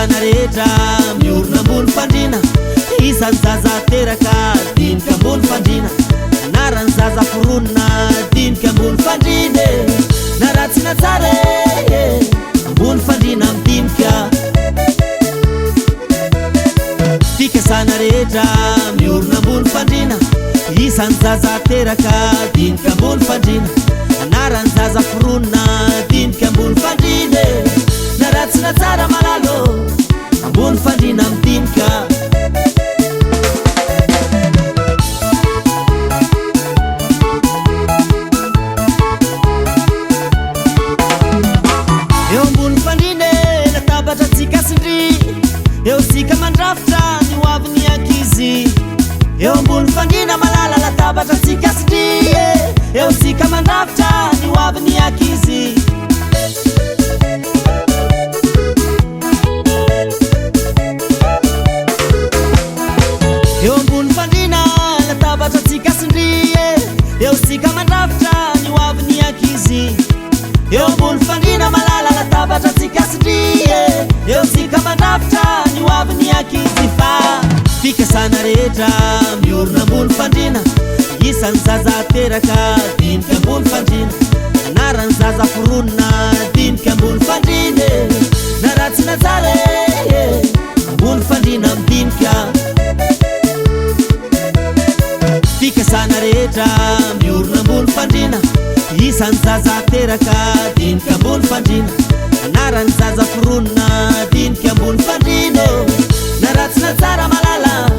Fikasana rehetra miorona ambony fandrina, isan'ny zaza teraka dinika ambony fandrina, anarany zaza foronina dinika ambony fandrina, na ratsy na tsara ambony fandrina midinika. Fikasana rehetra miorona ambony fandrina, isan'ny zaza teraka dinika ambony fandrina, anarany zaza foronina dinika ambony fandrina, na ratsy na tsara malalo ambony fandrina midinika. Eo ambony fandrina latabatra tsikasindry, eo sika mandrafitra ny hoavin'ny ankizy. Eo ambony fandrina malala latabatra tsikasindry, eo sika mandrafitra ny hoavin'ny ankizy. Eo ambony fandrina latabatra tsikasindry, eo sika mandrafitra ny hoavin'ny ankizy. Eo ambony fandrina malala latabatra tsikasindry, eo sika mandrafitra ny hoavin'ny ankizy. Fa fikasana rehetra miorona ambony fandrina, isan'ny zaza teraka dinika ambony fandrina, anarany zaza foronina dinika ambony fandrina, na ratsy na tsara ambony fandrina midinika. Fikasana rehetra miorona ambony fandrina, isan'ny zaza teraka dinika ambony fandrina, anarany zaza foronina dinika ambony fandrina, na ratsy na tsara malala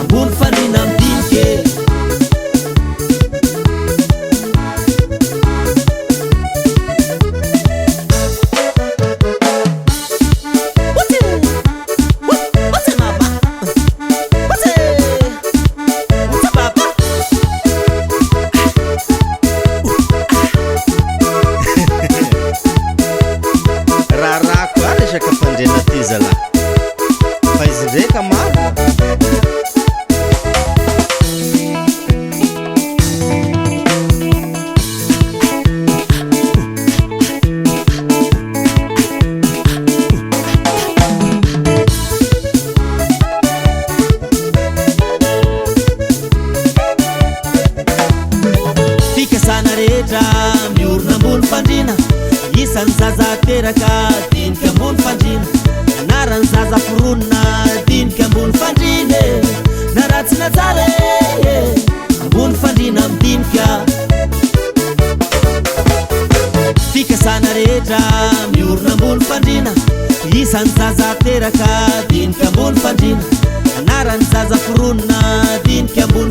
ambony fandrina midinika. Rarako ary resaka fandrena ty zala, fa izy ndraika maro. Fikasana rehetra miorona ambony fandrina, isan'ny zaza teraka dinika ambony fandrina, anarany zaza foronina dinika ambony fandrina, na ratsy na tsara ambony fandrina midinika. Fikasana rehetra miorona ambony fandrina, isan'ny zaza teraka dinika ambony fandrina, anarany zaza foronina dinika ambony